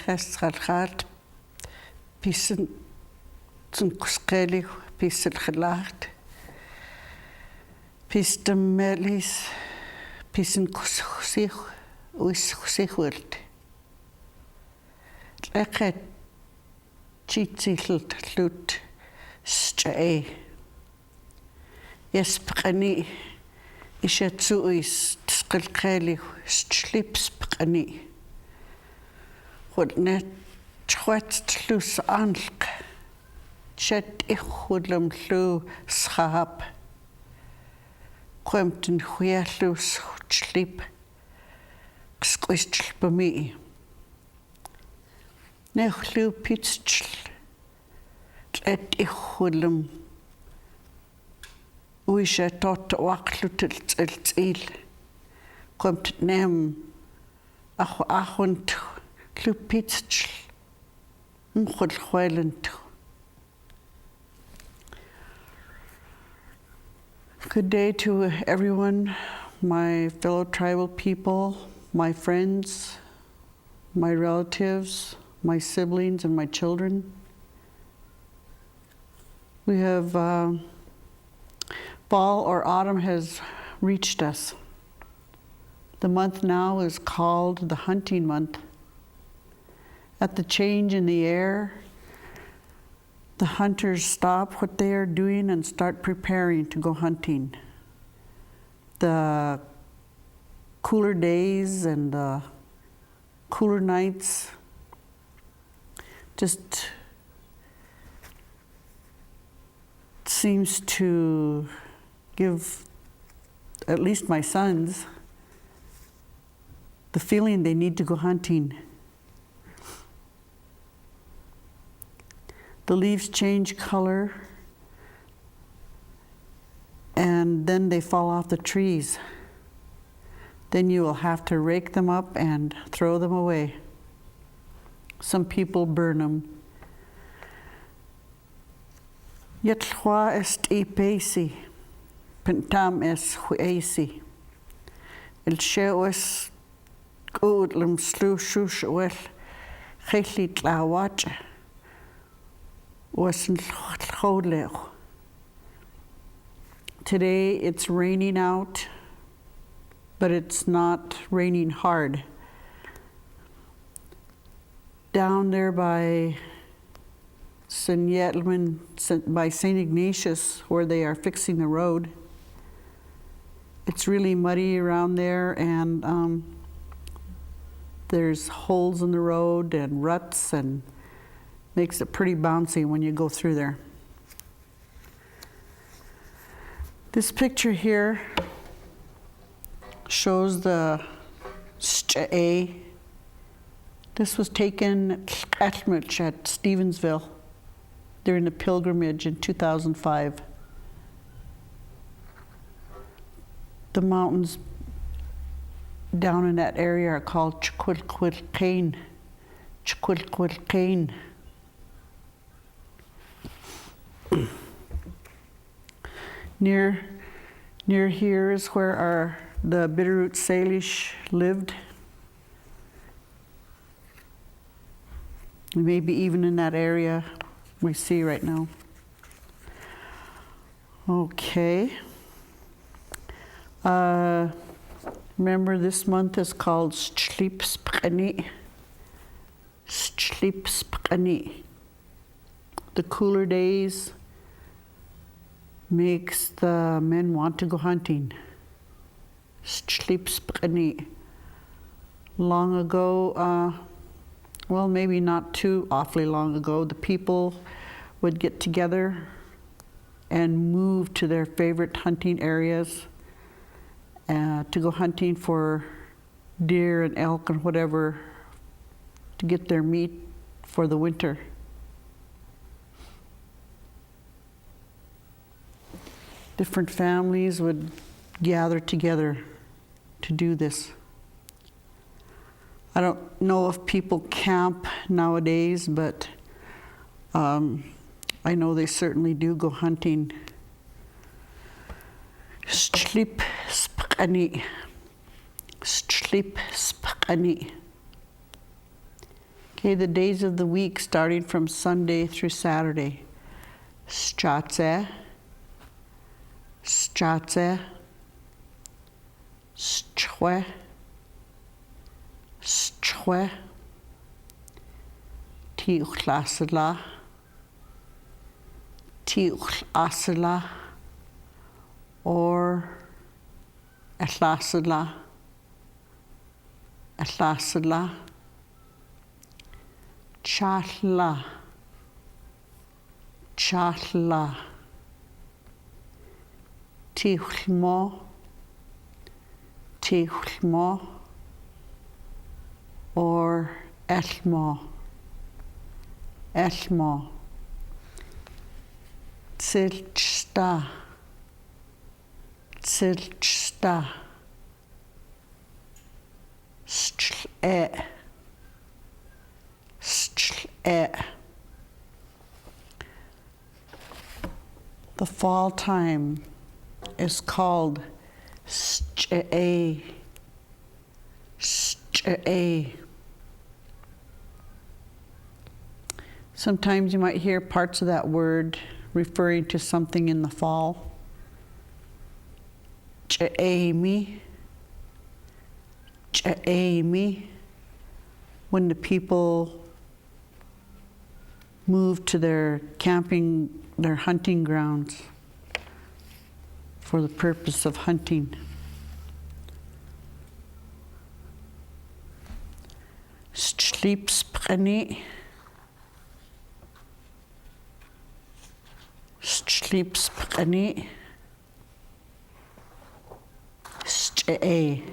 Alejas pisen zum kusqeli pisel khalaht pistem melis pisen kusih uisihwelt tlaqat chitsillt lut st'e yesbqani ishatsu is tqilqali slips bqani qulna chwat tlus anlq chat ikhulum lu schab qemten khuyalus slip squisht bami nehlu pitchl et ikhulum uisha tot waqlutel tsil qemt nem akhund lu pitchl mkhul khwelent. Good day to everyone, my fellow tribal people, my friends, my relatives, my siblings, and my children. We have, fall or autumn has reached us. The month now is called the hunting month. At the change in the air, the hunters stop what they are doing and start preparing to go hunting. The cooler days and the cooler nights just seems to give at least my sons the feeling they need to go hunting. The leaves change color and then they fall off the trees. Then you will have to rake them up and throw them away. Some people burn them. Yatwa est epesi, pentam es huesi. El sheos goodlum slu shush wel, kheli tlawache. Today it's raining out, but it's not raining hard. Down there by St. Ignatius, where they are fixing the road, it's really muddy around there, and there's holes in the road and ruts, and makes it pretty bouncy when you go through there. This picture here shows the st'e. This was taken at Stevensville during the pilgrimage in 2005. The mountains down in that area are called Skwukwi. Near here is where the Bitterroot Salish lived. Maybe even in that area we see right now. Okay. Remember, this month is called Shlipspqani. The cooler days makes the men want to go hunting. Long ago, well, maybe not too awfully long ago, the people would get together and move to their favorite hunting areas to go hunting for deer and elk and whatever, to get their meat for the winter. Different families would gather together to do this. I don't know if people camp nowadays, but I know they certainly do go hunting. Okay, the days of the week starting from Sunday through Saturday. Qaxe, qaxe, skwukwi, skwukwi, qaxe, qaxe, or qaxe, qaxe, chatla, chatla, tihlmo, tihlmo, or elmo, elmo, tsilchsta, tsilchsta, stle, the fall time is called SKC-TV. Sometimes you might hear parts of that word referring to something in the fall. Qaxe, when the people move to their hunting grounds for the purpose of hunting. Sleepsprani, sleepsprani, qaxe.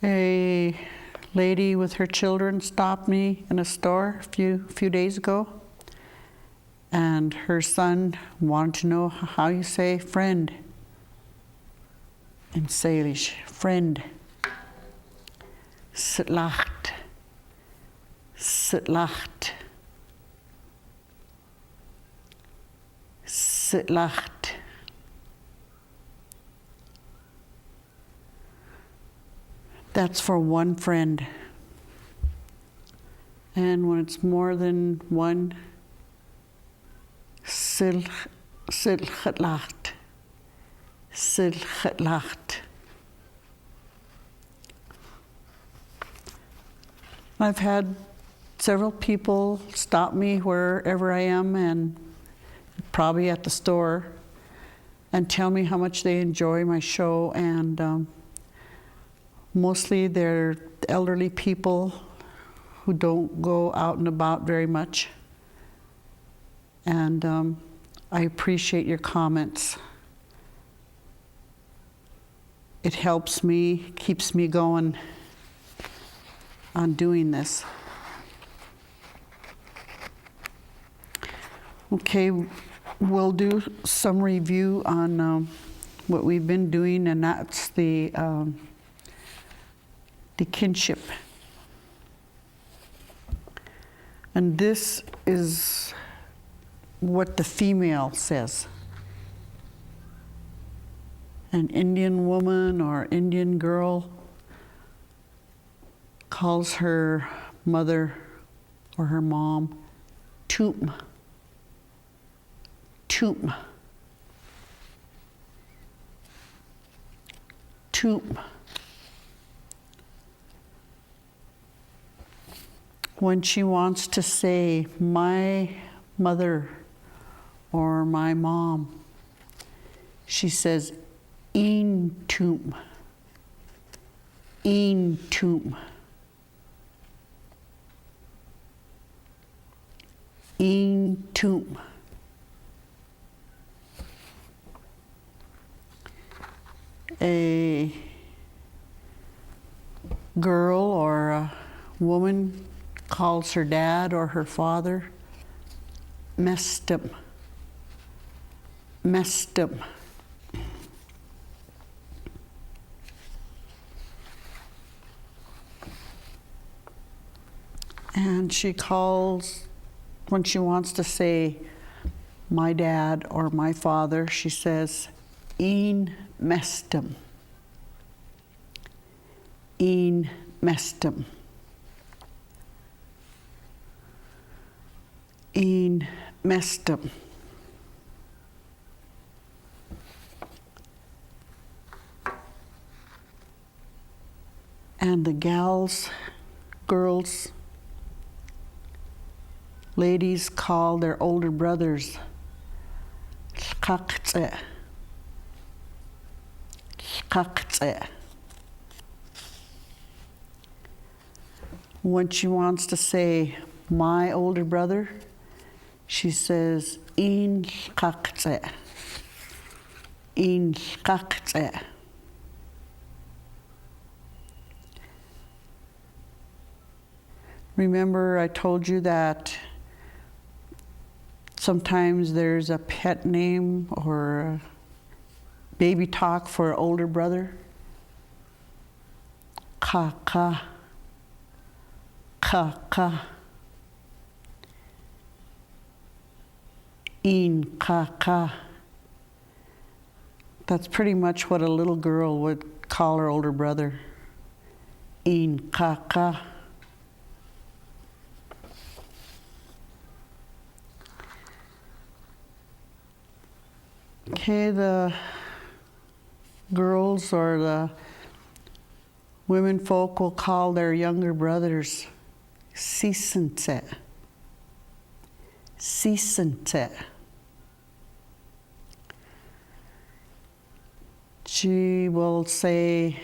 A lady with her children stopped me in a store a few days ago, and her son wanted to know how you say friend in Salish. Friend. Sitlacht. Sitlacht. Sitlacht. That's for one friend. And when it's more than one, silchetlacht. Silchetlacht. I've had several people stop me wherever I am, and probably at the store, and tell me how much they enjoy my show, and mostly they're elderly people who don't go out and about very much. And I appreciate your comments. It helps me, keeps me going on doing this. Okay, we'll do some review on what we've been doing, and that's the kinship. And this is what the female says. An Indian woman or Indian girl calls her mother or her mom Toom. Toom. Toom. When she wants to say my mother or my mom, she says een toom. Een toom. Een toom. A girl or a woman calls her dad or her father mestum. Mestum. And she calls, when she wants to say my dad or my father, she says, "Een mestum." Een mestum. Een mestum. And the gals, girls, ladies call their older brothers qaxe. Qaxe. When she wants to say my older brother, she says een qaxe. Een qaxe. Remember, I told you that sometimes there's a pet name or a baby talk for an older brother. Qaqa. Qaqa. Een qaqa. That's pretty much what a little girl would call her older brother. Een qaqa. Okay, the girls or the women folk will call their younger brothers sisente. Sisente. She will say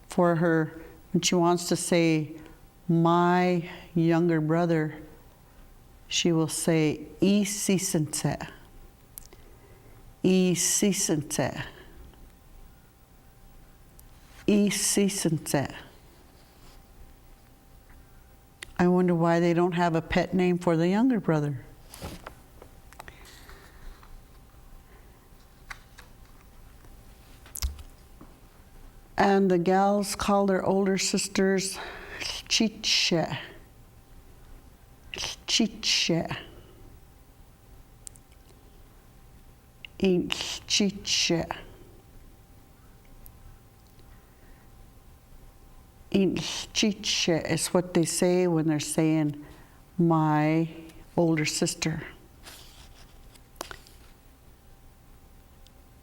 for her, when she wants to say my younger brother, she will say isisente. Isisente. Isisente. I wonder why they don't have a pet name for the younger brother. And the gals call their older sisters chiche. Chiche. Inchiche. Inchiche is what they say when they're saying my older sister.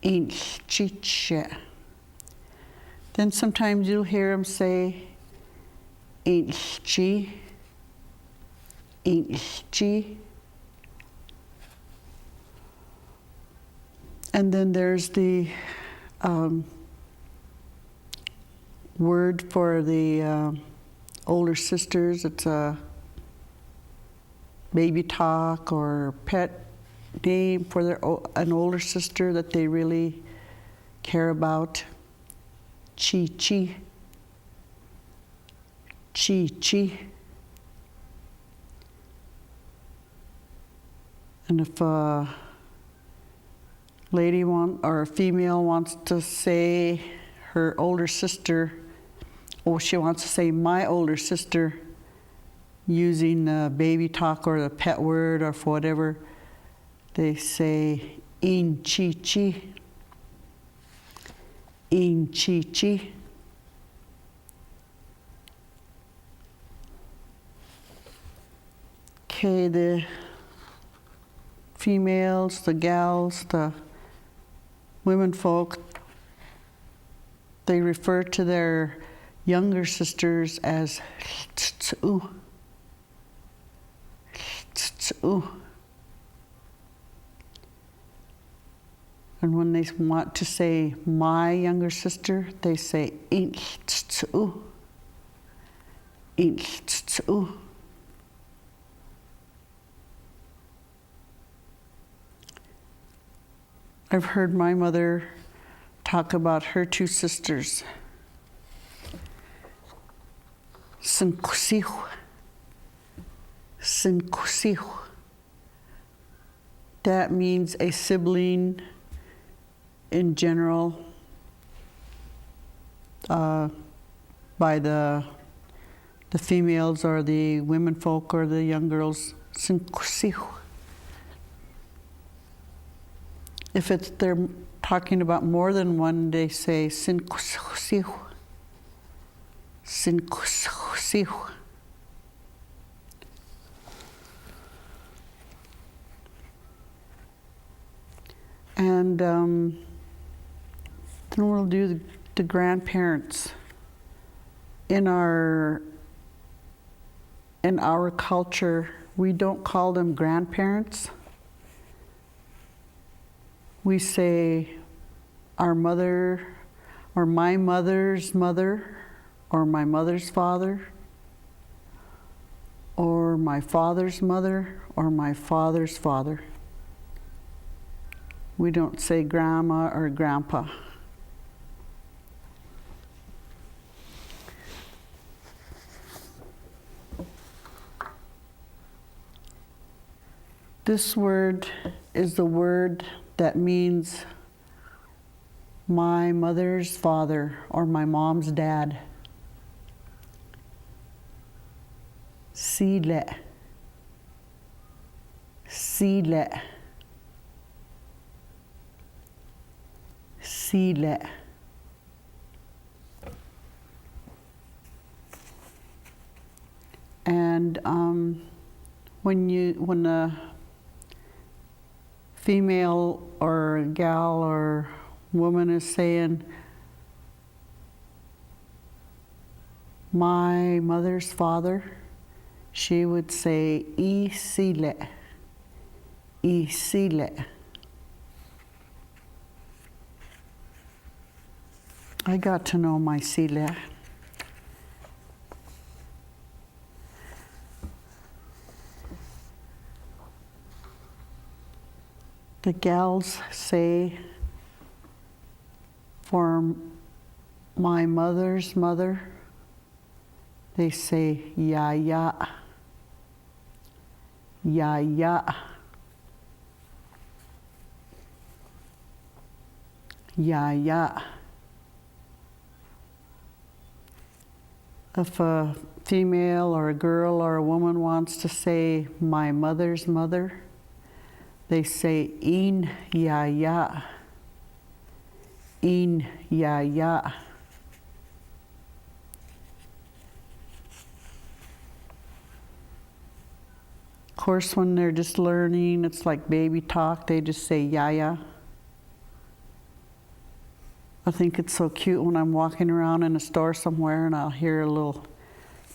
Inchiche. Then sometimes you'll hear them say inchi. Inchi. And then there's the word for the older sisters. It's a baby talk or pet name for an older sister that they really care about. Chi-chi. Chi-chi. And if a lady or a female wants to say her older sister, or she wants to say my older sister, using the baby talk or the pet word or for whatever, they say in chi chi. In chi chi. Okay, the females, the gals, the women folk, they refer to their younger sisters as tsu. Tsu. And when they want to say my younger sister, they say inch tsu. Inch tsu. I've heard my mother talk about her two sisters. Skwukwi. Skwukwi. That means a sibling in general by the females or the women folk or the young girls. Skwukwi. Skwukwi. That means a sibling in general by the females or the women folk or the young girls. Skwukwi. Skwukwi. That means a sibling in general by the females or the women folk or the young girls. Skwukwi. Skwukwi. That means a sibling in general by the females or the women folk or the young girls. Skwukwi. If they're talking about more than one, they say sinkusihu. Sinkusihu. And then we'll do the grandparents. In our culture, we don't call them grandparents. We say our mother, or my mother's mother, or my mother's father, or my father's mother, or my father's father. We don't say grandma or grandpa. This word is the word that means my mother's father or my mom's dad. Sile. Sile. Sile. And when a female or a gal or woman is saying my mother's father, she would say isile. Isile. I got to know my sile. The gals say, for my mother's mother, they say yaya. Yaya. Yaya. If a female or a girl or a woman wants to say my mother's mother, they say in yaya. In yaya. Of course, when they're just learning, it's like baby talk, they just say yaya. I think it's so cute when I'm walking around in a store somewhere and I'll hear a little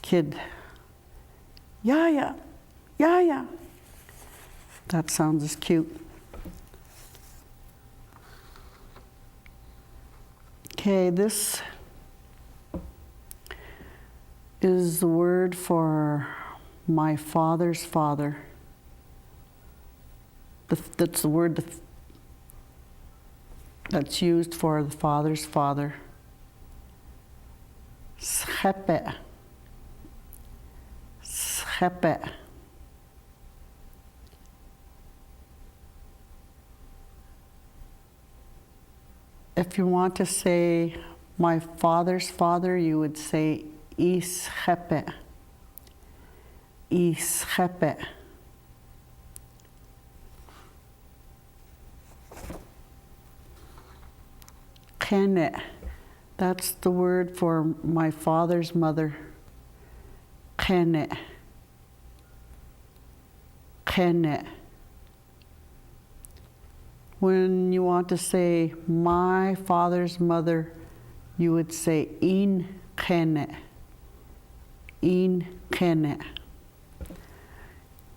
kid, yaya, yaya. That sounds as cute. Okay, this is the word for my father's father. That's the word that's used for the father's father. Isxepe. Isxepe. If you want to say my father's father, you would say isxepe. Isxepe. Qaxe. That's the word for my father's mother. Qaxe. Qaxe. When you want to say my father's mother, you would say in qaxe. In qaxe.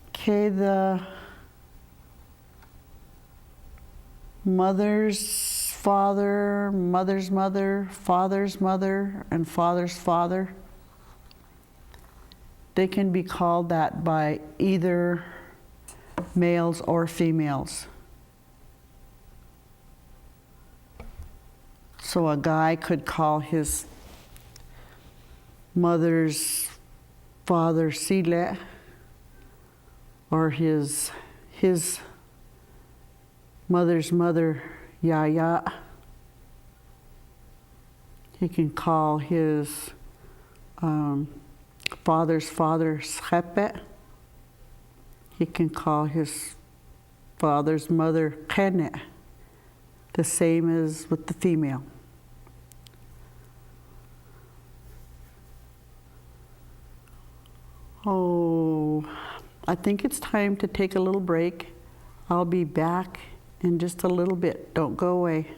Okay, the mother's father, mother's mother, father's mother, and father's father, they can be called that by either males or females. So a guy could call his mother's father Sile, or his mother's mother Yaya. He can call his father's father Isxepe. He can call his father's mother Qaxe. the same as with the female. Oh, I think it's time to take a little break. I'll be back in just a little bit. Don't go away.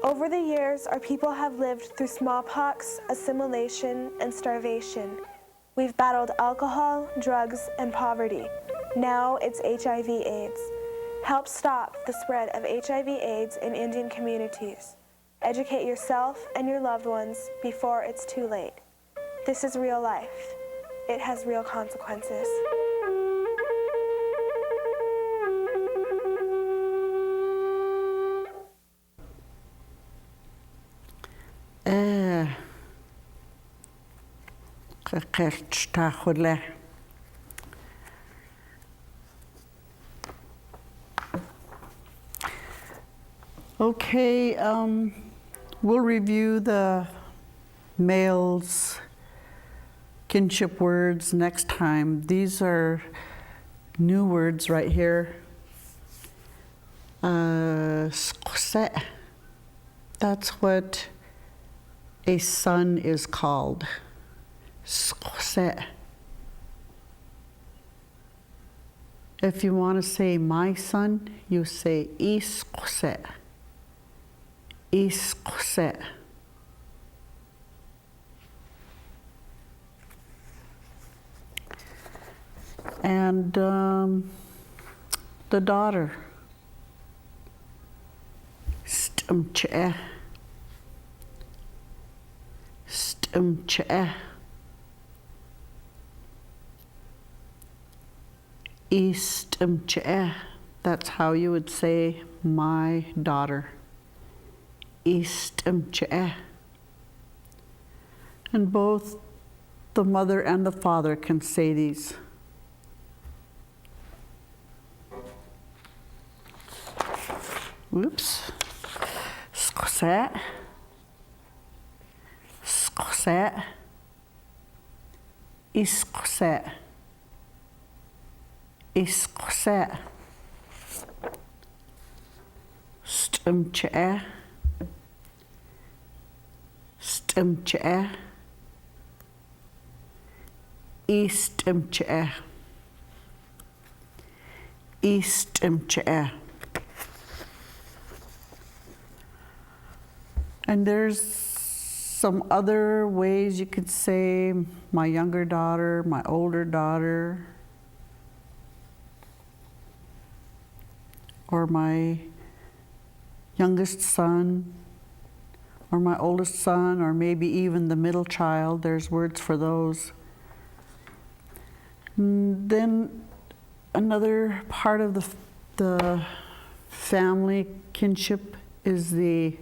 Over the years, our people have lived through smallpox, assimilation, and starvation. We've battled alcohol, drugs, and poverty. Now it's HIV/AIDS. Help stop the spread of HIV/AIDS in Indian communities. Educate yourself and your loved ones before it's too late. This is real life. It has real consequences. Okay, we'll review the male's kinship words next time. These are new words right here. Qaxe. That's what a son is called. Qaxe. If you want to say my son, you say isxepe. Isxepe. And the daughter. Stumche. Stumche. Istumche. That's how you would say my daughter. Istumche. And both the mother and the father can say these. Whoops. Qaxe. Qaxe. Isxepe. Isxepe. Stumche. Stumche. Istumche. Istumche. And there's some other ways you could say my younger daughter, my older daughter, or my youngest son, or my oldest son, or maybe even the middle child. There's words for those. And then another part of the family kinship is the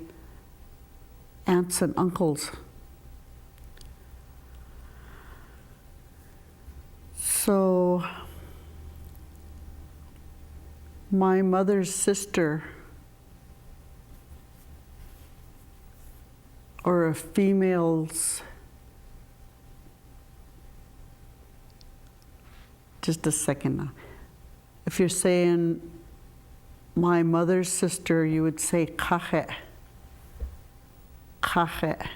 aunts and uncles. So my mother's sister, or a female's, just a second now. If you're saying my mother's sister, you would say qaxe. Qaxe.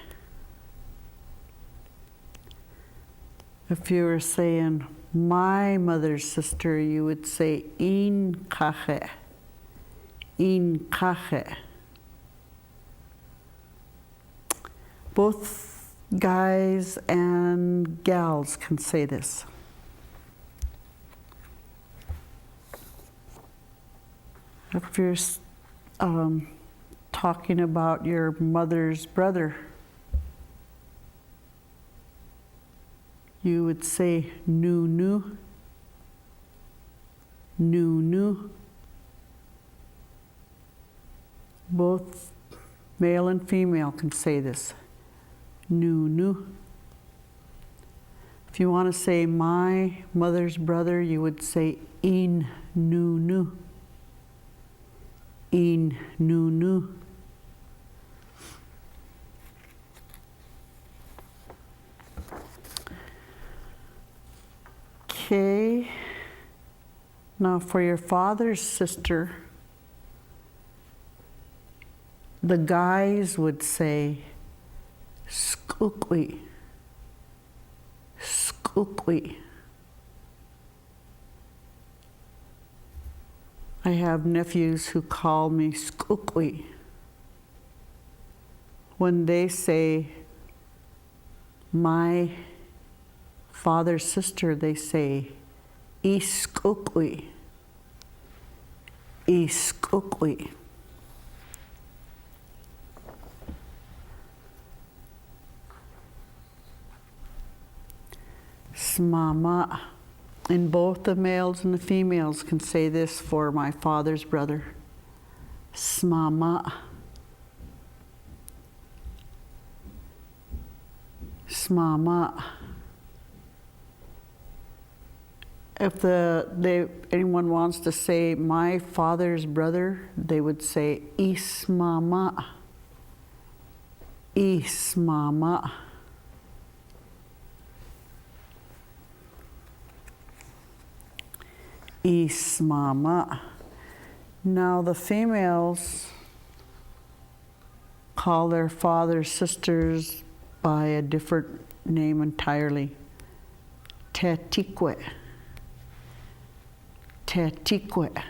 If you were saying my mother's sister, you would say in qaxe. In qaxe. Both guys and gals can say this. If you're talking about your mother's brother, you would say nunu. Nunu. Both male and female can say this. Nunu. If you want to say my mother's brother, you would say in nunu. In nunu. Okay. Now for your father's sister, the guys would say skwukwi, skwukwi. I have nephews who call me skwukwi. When they say my father's sister, they say iskwukwi, iskwukwi. Smama. And both the males and the females can say this for my father's brother. Smama. Smama. If anyone wants to say my father's brother, they would say ismama. Ismama. Smama. Now the females call their fathers sisters by a different name entirely. Tetikwe. Tetikwe.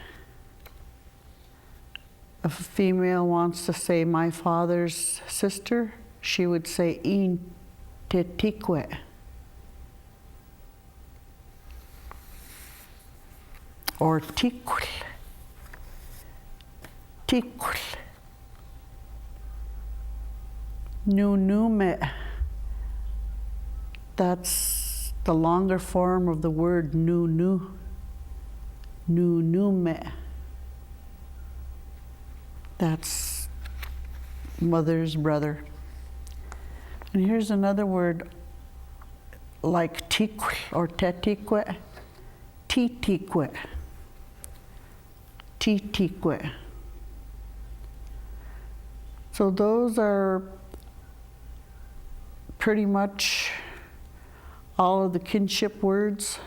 If a female wants to say my father's sister, she would say in tetikwe. Or tikul, tikul. Nunu. That's the longer form of the word nunu. Nunu. That's mother's brother. And here's another word like tikul or tetikwe. Titikwe. Titikwe. So those are pretty much all of the kinship words,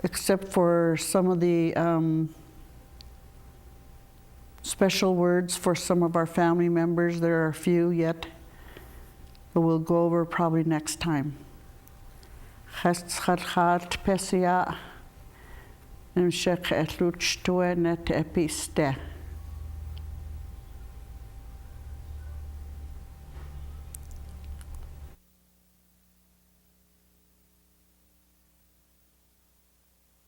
except for some of the special words for some of our family members. There are a few yet, but we'll go over probably next time. Pesia. Nemshek etluch tuenet episte.